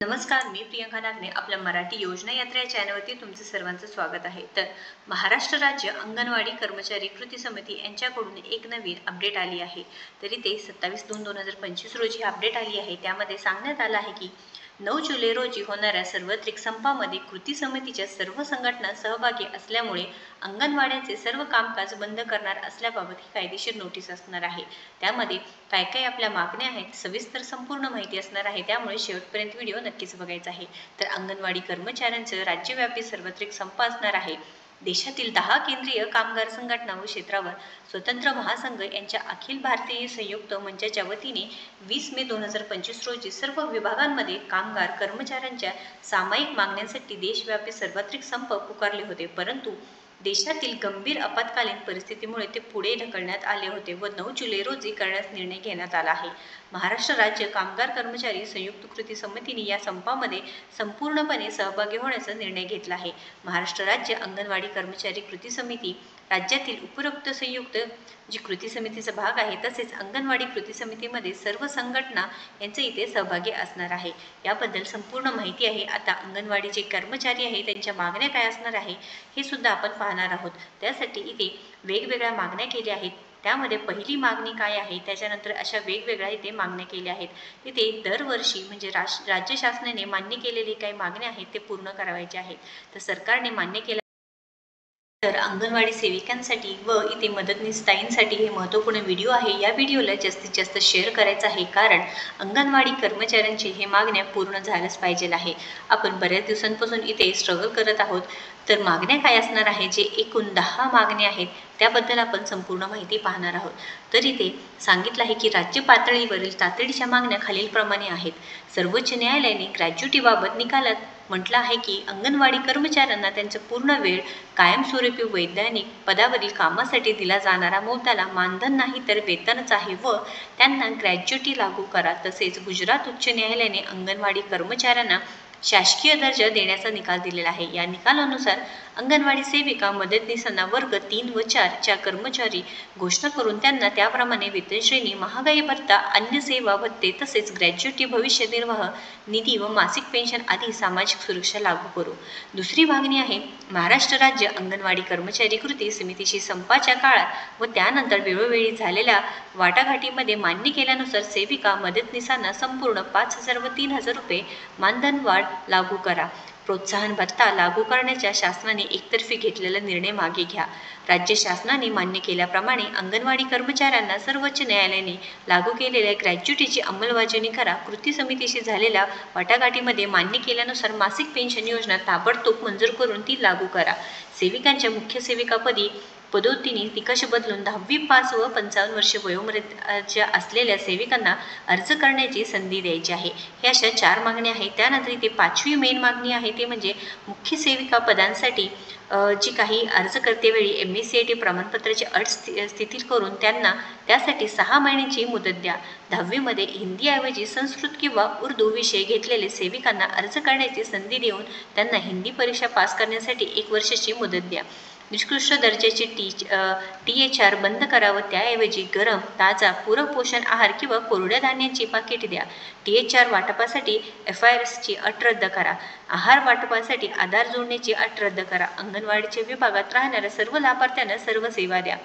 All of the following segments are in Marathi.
नमस्कार, मी प्रियंका नागने आपल्या मराठी योजना यात्रा या चॅनलवरती तुमचं सर्वांचं स्वागत आहे। तर महाराष्ट्र राज्य अंगणवाडी कर्मचारी कृती समिती यांच्याकडून एक नवीन अपडेट आली आहे। तरी ते 27/2/2025 रोजी अपडेट आली आहे। त्यामध्ये सांगण्यात आलं आहे की 9 जुलै रोजी होणाऱ्या सार्वत्रिक संपामध्ये कृती समितीच्या सर्व संघटना सहभागी असल्यामुळे अंगणवाड्याचे सर्व कामकाज बंद करणार असल्याबाबत ही कायदेशीर नोटीस असणार आहे। त्यामध्ये काय काय आपल्या मागण्या आहेत सविस्तर संपूर्ण माहिती असणार आहे, त्यामुळे शेवटपर्यंत व्हिडिओ नक्कीच बघायचा आहे। तर अंगणवाडी कर्मचाऱ्यांचं राज्यव्यापी सार्वत्रिक संप असणार आहे। देशातील 10 केंद्रीय कामगार संघटना व क्षेत्रावर स्वतंत्र महासंघ यांच्या अखिल भारतीय संयुक्त मंचाच्या वतीने 20 मे 2025 रोजी सर्व विभागांमध्ये कामगार कर्मचाऱ्यांच्या सामायिक मागण्यांसाठी देशव्यापी सार्वत्रिक संप पुकारले होते, परंतु देशातील गंभीर आपत्कालीन परिस्थितीमुळे ते पुढे ढकलण्यात आले होते व 9 जुलै रोजी करण्यास निर्णय घेण्यात आला आहे। महाराष्ट्र राज्य कामगार कर्मचारी संयुक्त कृती समितीने या संपामध्ये संपूर्णपणे सहभागी होण्याचा निर्णय घेतला आहे। महाराष्ट्र राज्य अंगणवाडी कर्मचारी कृती समिती राज्यातील उपरोक्त संयुक्त जी कृती समितीचा भाग आहे, तसेच अंगणवाडी कृती समितीमध्ये सर्व संघटना यांचे इथे सहभागी असणार आहे। याबद्दल संपूर्ण माहिती आहे। आता अंगणवाडीचे कर्मचारी आहे त्यांच्या मागण्या काय असणार आहे हे सुद्धा आपण पाहणार आहोत। त्यासाठी इथे वेगवेगळ्या मागण्या केल्या आहेत। त्यामध्ये पहिली मागणी काय आहे, त्याच्यानंतर अशा वेगवेगळ्या इथे मागण्या केल्या आहेत। इथे दरवर्षी म्हणजे राज्य शासनाने मान्य केलेली काही मागण्या आहेत ते पूर्ण करायचे आहेत। तर सरकारने मान्य केल्या तर अंगणवाडी सेविकांसाठी व इथे मदतनीस ताईंसाठी हे महत्त्वपूर्ण व्हिडिओ आहे। या व्हिडिओला जास्तीत जास्त शेअर करायचा आहे, कारण अंगणवाडी कर्मचाऱ्यांची हे मागण्या पूर्ण झाल्याच पाहिजे आहे। आपण बऱ्याच दिवसांपासून इथे स्ट्रगल करत आहोत। तर मागण्या काय असणार आहे, जे एकूण 10 मागण्या आहेत त्याबद्दल आपण संपूर्ण माहिती पाहणार आहोत। तर इथे सांगितलं आहे की राज्य पातळीवरील तातडीच्या मागण्या खालीलप्रमाणे आहेत। सर्वोच्च न्यायालयाने ग्रॅज्युटीबाबत निकालात म्हटलं आहे की अंगणवाडी कर्मचाऱ्यांना त्यांचा पूर्ण वेळ कायमस्वरूपी वैधानिक पदावरील कामासाठी दिला जाणारा मोबदला मानधन नाही तर वेतनच आहे व त्यांना ग्रॅज्युटी लागू करा। तसेच गुजरात उच्च न्यायालयाने अंगणवाडी कर्मचाऱ्यांना शासकीय दर्जा देण्याचा निकाल दिलेला आहे। या निकालानुसार अंगणवाडी सेविका मदतनीसांना वर्ग 3 व 4 च्या कर्मचारी घोषणा करून त्यांना त्याप्रमाणे वेतनश्रेणी, महागाई भत्ता, अन्य सेवा भत्ते तसेच ग्रॅज्युटी, भविष्य निर्वाह निधी व मासिक पेन्शन आदी सामाजिक सुरक्षा लागू करू। दुसरी मागणी आहे महाराष्ट्र राज्य अंगणवाडी कर्मचारी कृती समितीशी संपाच्या काळात व त्यानंतर वेळोवेळी झालेल्या वाटाघाटीमध्ये मान्य केल्यानुसार सेविका मदतनीसांना संपूर्ण 5,000 व 3,000 रुपये मानधन वाढ लागू करा। प्रोत्साहन भत्ता लागू करण्याच्या शासनाने एकतर्फी घेतलेला निर्णय मागे घ्या। राज्य शासनाने मान्य केल्याप्रमाणे अंगणवाडी कर्मचाऱ्यांना सर्वोच्च न्यायालयाने लागू केलेल्या ग्रॅज्युटीची अंमलबजावणी करा। कृती समितीशी झालेल्या वाटाघाटीमध्ये मान्य केल्यानुसार मासिक पेन्शन योजना ताबडतोब मंजूर करून ती लागू करा। सेविकांच्या मुख्य सेविकापदी पदोन्नती निकष बदलून 10वी पास व 55 वर्षे वयोमर्यादा असलेल्या सेविकांना अर्ज करण्याची संधी द्यायची आहे। हे अशा 4 मागण्या आहेत। त्यानंतर इथे 5वी मेन मागणी आहे ते म्हणजे मुख्य सेविका पदांसाठी जी काही अर्ज करतेवेळी MSCIT प्रमाणपत्राची अट शिथिल करून त्यांना त्यासाठी 6 महिन्यांची मुदत द्या। 10वीमध्ये हिंदीऐवजी संस्कृत किंवा उर्दू विषय घेतलेले सेविकांना अर्ज करण्याची संधी देऊन त्यांना हिंदी परीक्षा पास करण्यासाठी 1 वर्षाची मुदत द्या। निकृष्ट दर्जाची THR बंद करा व त्याऐवजी गरम, ताजा, पूरक पोषण आहार किंवा कोरड्या धान्यांची पाकिटे द्या। THR वाटपासाठी FIRSची अट रद्द करा। आहार वाटपासाठी आधार जोडण्याची अट रद्द करा। अंगणवाडीच्या विभागात राहणाऱ्या सर्व लाभार्थ्यांना सर्व सेवा द्या।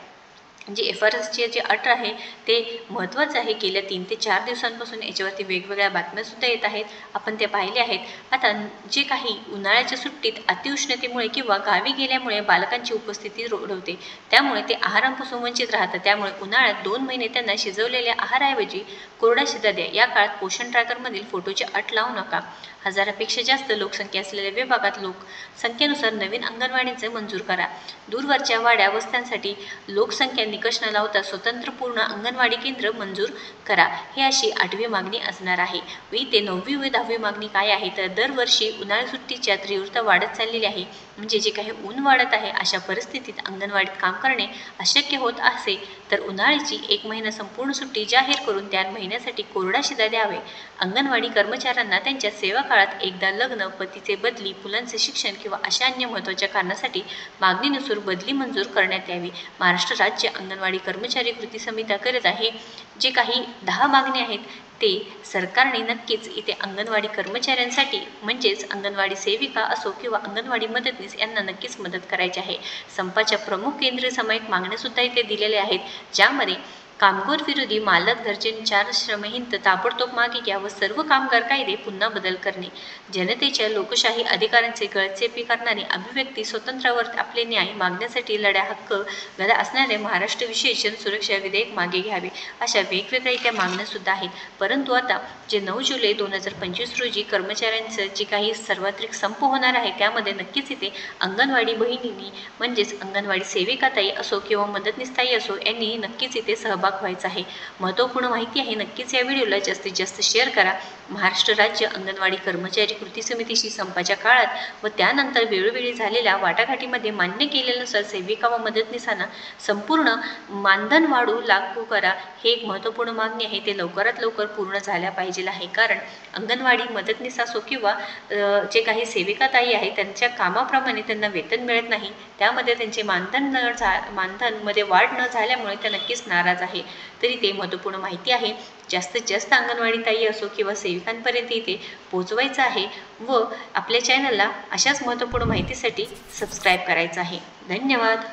जे FIRSची जी अट आहे ते महत्त्वाचं आहे। गेल्या 3 ते 4 दिवसांपासून याच्यावरती वेगवेगळ्या बातम्यासुद्धा येत आहेत, आपण ते पाहिले आहेत। आता जे काही उन्हाळ्याच्या सुट्टीत अतिउष्णतेमुळे किंवा गावी गेल्यामुळे बालकांची उपस्थिती ओढवते, त्यामुळे ते आहारापासून वंचित राहतात। त्यामुळे उन्हाळ्यात 2 महिने त्यांना शिजवलेल्या आहाराऐवजी कोरडा शिधा द्या। या काळात पोषण ट्रॅकरमधील फोटोची अट लावू नका। 1000पेक्षा जास्त लोकसंख्या असलेल्या विभागात लोकसंख्येनुसार नवीन अंगणवाडीचे मंजूर करा। दूरवरच्या वाड्या वस्त्यांसाठी लोकसंख्या निकष न लावता स्वतंत्र पूर्ण अंगणवाडी केंद्र मंजूर करा। ही अशी 8वी मागणी असणार आहे। व इथे 9वी व 10वी मागणी काय आहे, तर दरवर्षी उन्हाळी सुट्टीच्या तीव्रता वाढत चाललेली आहे, म्हणजे जे काही ऊन वाढत आहे अशा परिस्थितीत अंगणवाडीत काम करणे अशक्य होत असे तर उन्हाळ्याची 1 महिना संपूर्ण सुट्टी जाहीर करून त्या महिन्यासाठी कोरडा शिधा द्यावे। अंगणवाडी कर्मचाऱ्यांना त्यांच्या सेवा काळात एकदा लग्न, पतीचे बदली, मुलांचे शिक्षण किंवा अशा अन्य महत्त्वाच्या कारणासाठी मागणीनुसार बदली मंजूर करण्यात यावी। महाराष्ट्र राज्य अंगणवाडी कर्मचारी कृती समिती करत आहे. जे काही 10 मागणी आहेत ते सरकारने नक्कीच इथे अंगणवाडी कर्मचाऱ्यांसाठी म्हणजेच अंगणवाडी सेविका असो किंवा अंगणवाडी मदतनीस यांना नक्कीच मदत करायची आहे. संपाच्या प्रमुख केंद्रीय सामायिक मागण्यासुद्धा इथे दिलेल्या आहेत, ज्यामध्ये कामगार विरोधी मालक दर्जेदार श्रमहीन ताबडतोब मागे घ्या व सर्व कामगार कायदे पुन्हा बदल करणे, जनतेच्या लोकशाही अधिकारांचे गळचेपी करणारी अभिव्यक्ती स्वातंत्र्यावर आपले न्याय मागण्यासाठी लढ्या हक्क गदा असणारे महाराष्ट्र विशेष सुरक्षा विधेयक मागे घ्यावे, अशा वेगवेगळ्या इथे मागण्या सुद्धा आहेत. परंतु आता जे 9 जुलै 2025 रोजी कर्मचाऱ्यांचं जे काही सार्वत्रिक संप होणार आहे त्यामध्ये नक्कीच इथे अंगणवाडी बहिणींनी म्हणजेच अंगणवाडी सेविकाताई असो किंवा मदतनीसताई असो यांनी नक्कीच इथे सहभाग व्हायचा आहे. महत्त्वपूर्ण माहिती आहे. नक्कीच या व्हिडिओला जास्तीत जास्त शेअर करा. महाराष्ट्र राज्य अंगणवाडी कर्मचारी कृती समितीशी संपाच्या काळात व त्यानंतर वेळोवेळी झालेल्या वाटाघाटीमध्ये मान्य केलेल्यानुसार सेविका व मदतनीसांना संपूर्ण मानधन वाढू लागू करा, हे एक महत्त्वपूर्ण मागणी आहे. ते लवकरात लवकर पूर्ण झाल्या पाहिजे आहे. कारण अंगणवाडी मदतनीस असो किंवा जे काही सेविकाताई आहे त्यांच्या कामाप्रमाणे त्यांना वेतन मिळत नाही, त्यामध्ये त्यांचे मानधनमध्ये वाढ न झाल्यामुळे त्या नक्कीच नाराज आहे. तरी ते महत्त्वपूर्ण माहिती आहे. जास्तीत जास्त अंगणवाडी ताई असो किंवा सेविकांपर्यंत इथे पोहोचवायचं आहे व आपल्या चॅनलला अशाच महत्त्वपूर्ण माहितीसाठी सबस्क्राईब करायचं आहे. धन्यवाद.